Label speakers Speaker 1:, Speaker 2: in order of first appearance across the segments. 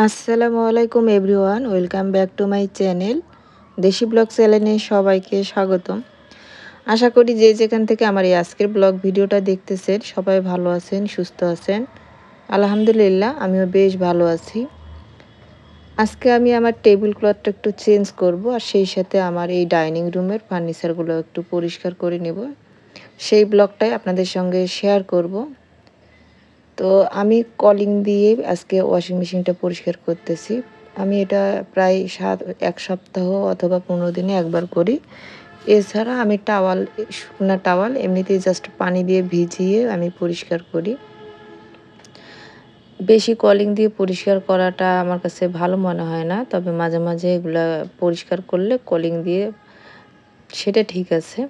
Speaker 1: আসসালামু আলাইকুম everyone, welcome back to my channel. দেশি ব্লগ চ্যানেলে সবাইকে স্বাগতম। আশা করি যে যেখান থেকে আমার এই আজকের ব্লগ ভিডিওটা দেখতেছেন সবাই ভালো আছেন, সুস্থ আছেন। আলহামদুলিল্লাহ, আমিও বেশ ভালো আছি। আজকে আমি আমার টেবিল ক্লথটা একটু চেঞ্জ করব, আর সেই সাথে আমার এই ডাইনিং রুমের ফার্নিচারগুলো একটু পরিষ্কার করে নেব। সেই ব্লগটাই আপনাদের সঙ্গে শেয়ার করব। তো আমি কলিং দিয়ে আজকে ওয়াশিং মেশিনটা পরিষ্কার করতেছি। আমি এটা প্রায় ১ সপ্তাহ অথবা ১৫ দিনে একবার করি। এছাড়া আমি শুকনা টাওয়াল এমনিতেই জাস্ট পানি দিয়ে ভিজিয়ে আমি পরিষ্কার করি। বেশি কলিং দিয়ে পরিষ্কার করাটা আমার কাছে ভালো মনে হয় না। তবে মাঝে, মাঝে এগুলা পরিষ্কার করলে কলিং দিয়ে সেটা ঠিক আছে।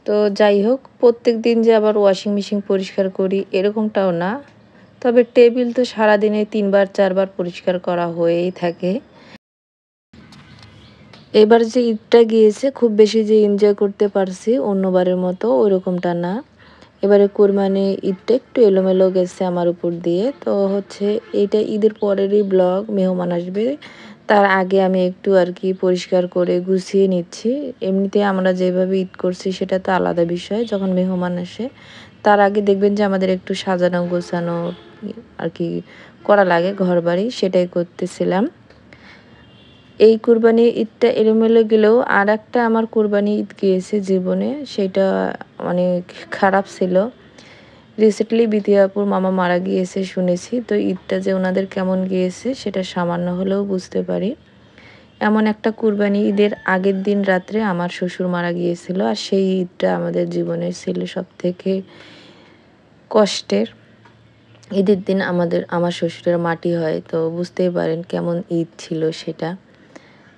Speaker 1: তো যাই হোক, প্রত্যেকদিন যে আবার ওয়াশিং মেশিন পরিষ্কার করি এরকমটাও না। তবে টেবিল তো সারাদিনে ৩ বার ৪ বার পরিষ্কার করা হয়েই থাকে। এবার যে ঈদটা গিয়েছে খুব বেশি যে এনজয় করতে পারছি অন্যবারের মতো ওইরকমটা না। এবারে কোরবানি ঈদটা একটু এলোমেলো গেছে আমার উপর দিয়ে। তো হচ্ছে এইটা ঈদের পরেরই ব্লগ, মেহমান আসবে। তার আগে আমি একটু আর কি পরিষ্কার করে গুছিয়ে নিচ্ছি। এমনিতে আমরা যেভাবে ঈদ করছি সেটা তো আলাদা বিষয়। যখন মেহমান আসে তার আগে দেখবেন যে আমাদের একটু সাজানো গোছানো আর কি করা লাগে ঘরবাড়ি, সেটাই করতেছিলাম। এই কুরবানি ঈদটা এলোমেলো গেলেও আরেকটা আমার কুরবানি ঈদ গিয়েছে জীবনে, সেটা অনেক খারাপ ছিল। রিসেন্টলি বিথিয়াপুর মামা মারা গিয়েছে শুনেছি। তো ঈদটা যে ওনাদের কেমন গিয়েছে সেটা সামান্য হলেও বুঝতে পারি। এমন একটা কুরবানি ঈদের আগের দিন রাত্রে আমার শ্বশুর মারা গিয়েছিল, আর সেই ঈদটা আমাদের জীবনের ছিল সবথেকে কষ্টের। ঈদের দিন আমার শ্বশুরের মাটি হয়, তো বুঝতেই পারেন কেমন ঈদ ছিল সেটা।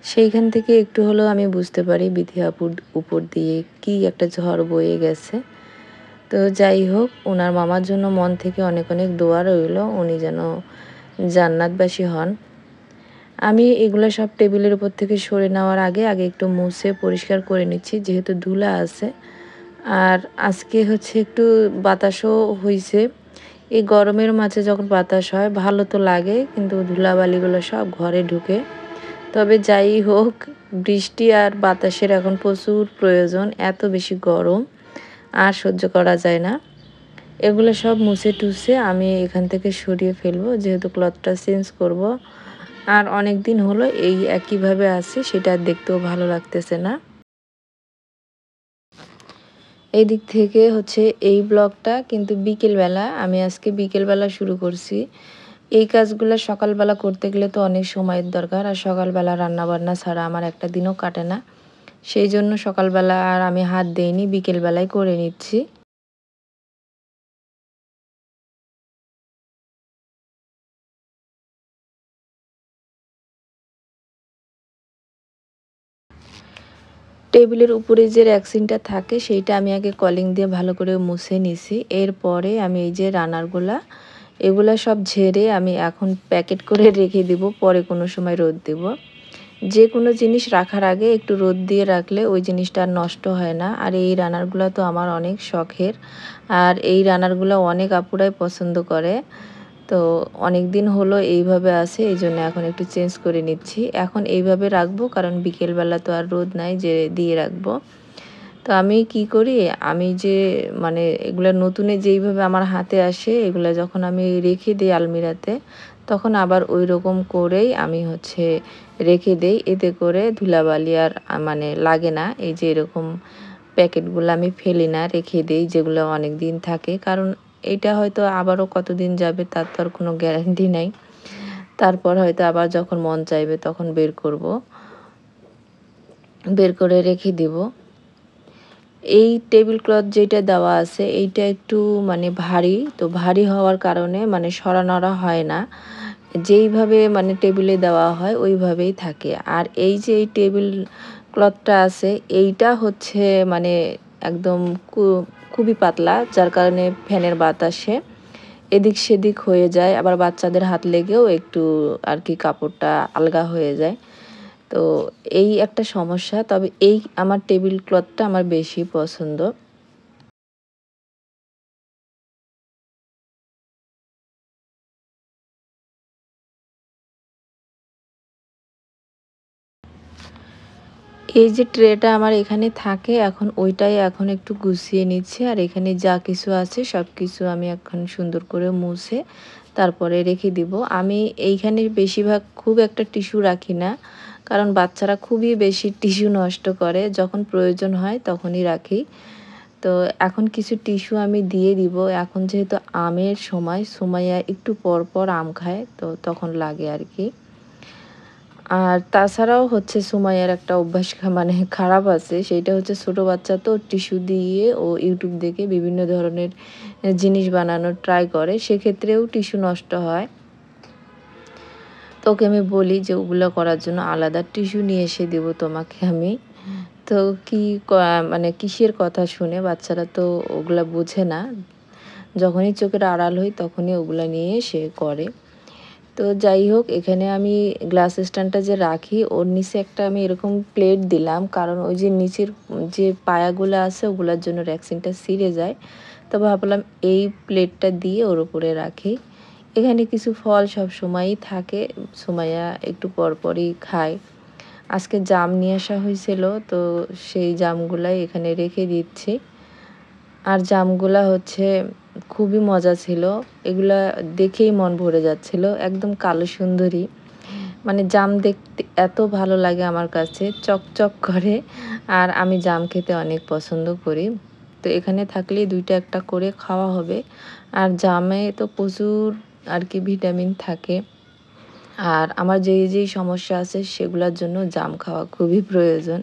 Speaker 1: সেইখান থেকে একটু হলেও আমি বুঝতে পারি বিথিয়াপুর উপর দিয়ে কি একটা ঝড় বয়ে গেছে। তো যাই হোক, ওনার মামার জন্য মন থেকে অনেক অনেক দোয়া রইল, উনি যেন জান্নাতবাসী হন। আমি এগুলো সব টেবিলের উপর থেকে সরে নেওয়ার আগে আগে একটু মুছে পরিষ্কার করে নিচ্ছি, যেহেতু ধুলা আছে। আর আজকে হচ্ছে একটু বাতাসও হইছে। এই গরমের মাঝে যখন বাতাস হয় ভালো তো লাগে, কিন্তু ধুলাবালিগুলো সব ঘরে ঢুকে। তবে যাই হোক, বৃষ্টি আর বাতাসের এখন প্রচুর প্রয়োজন, এত বেশি গরম আর সহ্য করা যায় না। এগুলো সব মুছে টুছে আমি এখান থেকে সরিয়ে ফেলবো, যেহেতু ক্লথটা চেঞ্জ করব। আর অনেক দিন হলো এই একইভাবে আছে, সেটা দেখতেও ভালো লাগতেছে না। এই দিক থেকে হচ্ছে এই ব্লগটা কিন্তু বিকেলবেলা, আমি আজকে বিকেলবেলা শুরু করছি। এই কাজগুলো সকালবেলা করতে গেলে তো অনেক সময়ের দরকার, আর সকালবেলা রান্নাবান্না ছাড়া আমার একটা দিনও কাটে না। সেই জন্য সকালবেলা আর আমি হাত দেইনি, বিকেলবেলায় করে নিচ্ছি। টেবিলের উপরে যে র্যাকসিনটা থাকে সেইটা আমি আগে কলিং দিয়ে ভালো করে মুছে নিছি। এরপরে আমি এই যে রানারগুলা, এগুলা সব ঝেড়ে আমি এখন প্যাকেট করে রেখে দিব, পরে কোনো সময় রোদ দিব। যে কোনো জিনিস রাখার আগে একটু রোদ দিয়ে রাখলে ওই জিনিসটা আর নষ্ট হয় না। আর এই রানারগুলো তো আমার অনেক শখের, আর এই রানারগুলো অনেক আপুরাই পছন্দ করে। তো অনেক দিন হলো এইভাবে আছে, এই জন্য এখন একটু চেঞ্জ করে নিচ্ছি। এখন এইভাবে রাখবো, কারণ বিকেলবেলা তো আর রোদ নাই যে দিয়ে রাখবো। তো আমি কি করি, আমি যে মানে এগুলা নতুনে যেইভাবে আমার হাতে আসে, এগুলা যখন আমি রেখে দিই আলমিরাতে, তখন আবার ওই রকম করেই আমি হচ্ছে রেখে দেই। এতে করে ধুলাবালি আর মানে লাগে না। এই যে এরকম প্যাকেটগুলো আমি ফেলি না, রেখে দেই, যেগুলো অনেক দিন থাকে। কারণ এটা হয়তো আবারও কতদিন যাবে তার তো আর কোনো গ্যারান্টি নাই। তারপর হয়তো আবার যখন মন চাইবে তখন বের করব, বের করে রেখে দিব। এই টেবিল ক্লথ যেটা দেওয়া আছে এইটা একটু মানে ভারী, তো ভারী হওয়ার কারণে মানে সরা-নড়া হয় না। যেইভাবে মানে টেবিলে দেওয়া হয় ওইভাবেই থাকে। আর এই যে এই টেবিল ক্লথটা আছে এইটা হচ্ছে মানে একদম খুবই পাতলা, যার কারণে ফ্যানের বাতাসে এদিক সেদিক হয়ে যায়। আবার বাচ্চাদের হাত লেগেও একটু আর কি কাপড়টা আলগা হয়ে যায়। তো এই একটা সমস্যা। তবে এই আমার টেবিল ক্লথটা আমার বেশি পছন্দ। এই যে ট্রেটা আমার এখানে থাকে, এখন ওইটাই এখন একটু গুছিয়ে নিচ্ছি। আর এখানে যা কিছু আছে সবকিছু আমি এখন সুন্দর করে মুছে তারপরে রেখে দিব। আমি এইখানে বেশিরভাগ খুব একটা টিস্যু রাখি না, কারণ বাচ্চারা খুবই বেশি টিস্যু নষ্ট করে। যখন প্রয়োজন হয় তখনই রাখি। তো এখন কিছু টিস্যু আমি দিয়ে দিব। এখন যেহেতু আমের সময়, সুমাইয়া একটু পর পর আম খায়, তো তখন লাগে আর কি। আর তাছাড়াও হচ্ছে সুমাইয়ার একটা অভ্যাস মানে খারাপ আছে। সেইটা হচ্ছে ছোট বাচ্চা তো টিস্যু দিয়ে ও YouTube দেখে বিভিন্ন ধরনের জিনিস বানানোর ট্রাই করে। সেক্ষেত্রেও টিস্যু নষ্ট হয়। তো ওকে আমি বলি যে, "ওগুলো করার জন্য আলাদা টিস্যু নিয়ে এসে দেব তোমাকে আমি।" তো কি ক মানে কিসের কথা শুনে, বাচ্চারা তো ওগুলা বুঝে না। যখনই চোখের আড়াল হই তখনই ওগুলা নিয়ে সে করে। তো যাই হোক, এখানে আমি গ্লাস স্ট্যান্ডটা যে রাখি ওর নিচে একটা আমি এরকম প্লেট দিলাম, কারণ ওই যে নিচের যে পায়াগুলো আছে ওগুলোর জন্য রেক্সিনটা ছিঁড়ে যায়। তো ভাবলাম এই প্লেটটা দিয়ে ওর উপরে রাখি। এখানে কিছু ফল সব সময়ই থাকে, সুমাইয়া একটু পরপরই খায়। আজকে জাম নিয়ে আসা হয়েছিল, তো সেই জামগুলাই এখানে রেখে দিচ্ছি। আর জামগুলা হচ্ছে খুবই মজা ছিল। এগুলা দেখেই মন ভরে যাচ্ছিল। একদম কালো সুন্দরী। মানে জাম দেখতে এত ভালো লাগে আমার কাছে, চকচক করে। আর আমি জাম খেতে অনেক পছন্দ করি। তো এখানে থাকলেই ২ টা ১ টা করে খাওয়া হবে। আর জামে তো প্রচুর আর কি ভিটামিন থাকে। আর আমার যেই সমস্যা আছে সেগুলার জন্য জাম খাওয়া খুবই প্রয়োজন।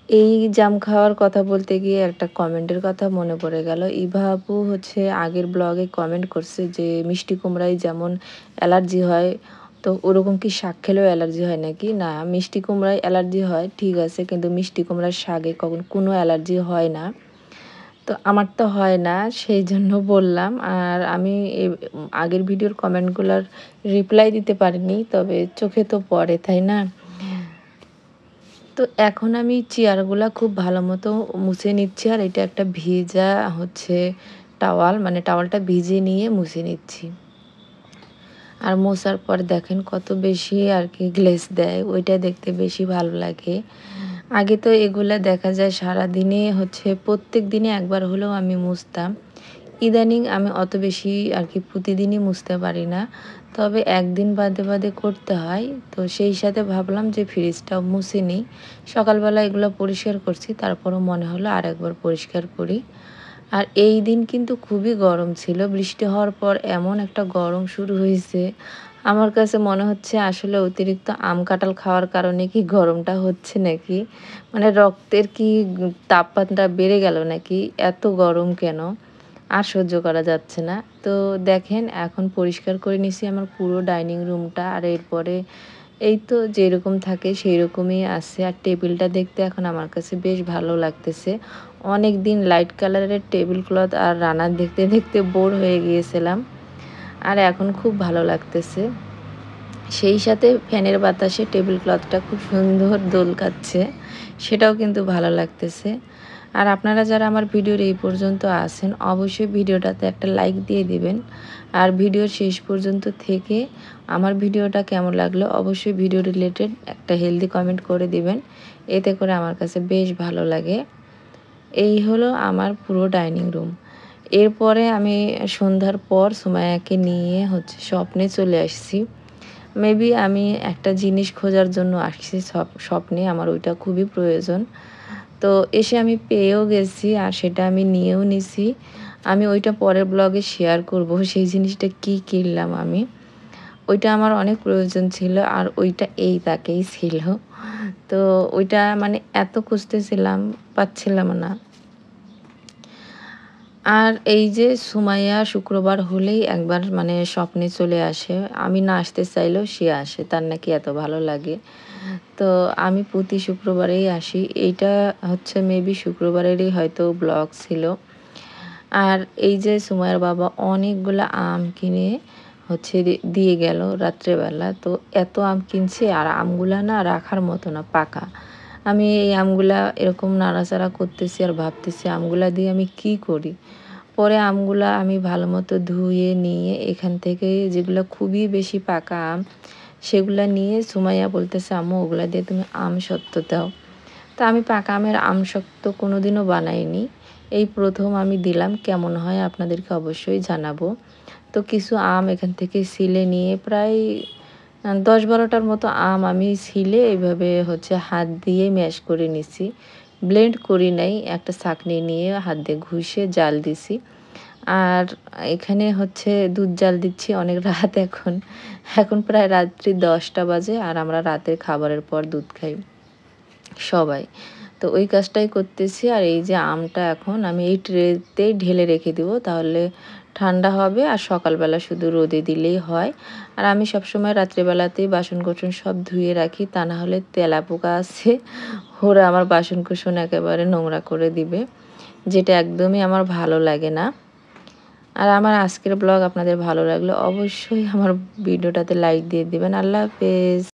Speaker 1: এই জাম খাওয়ার কথা বলতে গিয়ে একটা কমেন্টের কথা মনে পড়ে গেল। ইভা আপু হচ্ছে আগের ব্লগে কমেন্ট করছে যে, মিষ্টি কুমড়ায় যেমন অ্যালার্জি হয়, তো ওরকম কি শাক খেলেও অ্যালার্জি হয় নাকি? না, মিষ্টি কুমড়ায় অ্যালার্জি হয় ঠিক আছে, কিন্তু মিষ্টি কুমড়ার শাকে কোনো অ্যালার্জি হয় না। তো আমার তো হয় না, সেইজন্য বললাম। আর আমি আগের ভিডিওর কমেন্টগুলার রিপ্লাই দিতে পারিনি, তবে চোখে তো পড়ে, তাই না? তো এখন আমি চেয়ারগুলা খুব ভালো মতো মুছে নিচ্ছি। আর এটা একটা ভিজা হচ্ছে টাওয়াল, মানে টাওয়ালটা ভিজিয়ে নিয়ে মুছে নিচ্ছি। আর মোছার পর দেখেন কত বেশি আর কি গ্লেজ দেয়, ওইটা দেখতে বেশি ভালো লাগে। আগে তো এগুলা দেখা যায় সারাদিনে হচ্ছে প্রত্যেক দিনে একবার হলেও আমি মুছতাম। ইদানিং আমি অত বেশি আর কি প্রতিদিনই মুছতে পারি না। তবে একদিন বাদে করতে হয়। তো সেই সাথে ভাবলাম যে ফ্রিজটাও মুছে নিই। সকালবেলা এগুলো পরিষ্কার করছি, তারপরও মনে হলো আরেকবার পরিষ্কার করি। আর এই দিন কিন্তু খুবই গরম ছিল। বৃষ্টি হওয়ার পর এমন একটা গরম শুরু হইছে, আমার কাছে মনে হচ্ছে আসলে অতিরিক্ত আম কাঁঠাল খাওয়ার কারণে কি গরমটা হচ্ছে নাকি? মানে রক্তের কি তাপমাত্রা বেড়ে গেল নাকি? এত গরম কেন? আর সহ্য করা যাচ্ছে না। তো দেখেন এখন পরিষ্কার করে নিছি আমার পুরো ডাইনিং রুমটা। আর এরপরে এই তো যেরকম থাকে সেইরকমই আছে। আর টেবিলটা দেখতে এখন আমার কাছে বেশ ভালো লাগতেছে। অনেকদিন লাইট কালারের টেবিল ক্লথ আর রানার দেখতে বোর হয়ে গিয়েছিলাম। আর এখন খুব ভালো লাগতেছে। সেই সাথে ফ্যানের বাতাসে টেবিল ক্লথটা খুব সুন্দর দোল খাচ্ছে। সেটাও কিন্তু ভালো লাগতেছে। আর আপনারা যারা আমার ভিডিওর এই পর্যন্ত আছেন, অবশ্যই ভিডিওটাতে একটা লাইক দিয়ে দিবেন। আর ভিডিওর শেষ পর্যন্ত থেকে আমার ভিডিওটা কেমন লাগলো অবশ্যই ভিডিও রিলেটেড একটা হেলদি কমেন্ট করে দিবেন। এতে করে আমার কাছে বেশ ভালো লাগে। এই হলো আমার পুরো ডাইনিং রুম। এরপরে আমি সন্ধ্যার পর সুমাইয়াকে নিয়ে হচ্ছে স্বপ্নে চলে আসছি। মেবি আমি একটা জিনিস খোঁজার জন্য আসছি স্বপ্নে, আমার ওইটা খুবই প্রয়োজন। তো এসে আমি পেয়েও গেছি আর সেটা আমি নিয়েও নিছি। আমি ওইটা পরের ব্লগে শেয়ার করব সেই জিনিসটা কি কিনলাম আমি। ওইটা আমার অনেক প্রয়োজন ছিল আর ওইটা এই তাকেই ছিল। তো ওইটা মানে এত খুঁজতেছিলাম, পাচ্ছিলাম না। আর এই যে সুমাইয়া শুক্রবার হলেই একবার মানে স্বপ্নে চলে আসে। আমি না আসতে চাইলেও সে আসে। তার নাকি এত ভালো লাগে। তো আমি প্রতি শুক্রবারেই আসি। এইটা হচ্ছে মেবি শুক্রবারেরই হয়তো ব্লগ ছিল। আর এই যে সুমাইয়ার বাবা অনেকগুলা আম কিনে হচ্ছে দিয়ে গেল রাত্রেবেলা। তো এত আম কিনছে আর আমগুলা না রাখার মতো না, পাকা। আমি এই আমগুলা এরকম নাড়াচাড়া করতেছি আর ভাবতেছি আমগুলা দিয়ে আমি কি করি? পরে আমগুলা আমি ভালোমতো ধুয়ে নিয়ে এখান থেকে যেগুলা খুবই বেশি পাকা আম সেগুলা নিয়ে সুমাইয়া বলতেছে, "আম্মু ওগুলা দিয়ে তুমি আম সত্ত্ব দাও।" তো আমি পাকা আমের আমসত্ত্ব কোনোদিনও বানাইনি। এই প্রথম আমি দিলাম, কেমন হয় আপনাদেরকে অবশ্যই জানাবো। তো কিছু আম এখান থেকে ছিলে নিয়ে প্রায় 10-12টার মতো আম আমি ছিলে এইভাবে হচ্ছে হাত দিয়ে ম্যাশ করে নিছি। ব্লেন্ড করি নাই, একটা ছাঁকনি নিয়ে হাত দিয়ে ঘষে জাল দিছি। আর এখানে হচ্ছে দুধ জাল দিচ্ছি, অনেক রাত এখন। এখন প্রায় রাত্রি 10টা বাজে আর আমরা রাতের খাবারের পর দুধ খাই সবাই। তো ওই কাজটাই করতেছি। আর এই যে আমটা এখন আমি এই ট্রেতেই ঢেলে রেখে দিব, তাহলে ঠান্ডা হবে আর সকালবেলা শুধু রোদে দিলেই হয়। আর আমি সবসময় রাত্রেবেলাতেই বাসন-কোসন সব ধুয়ে রাখি, তা না হলে তেলাপোকা আছে, ওরা আমার বাসন-কোসন একেবারে নোংরা করে দিবে, যেটা একদমই আমার ভালো লাগে না। আর আমার আজকের ব্লগ আপনাদের ভালো লাগলে অবশ্যই আমার ভিডিওটাতে লাইক দিয়ে দিবেন। আল্লাহ হাফেজ।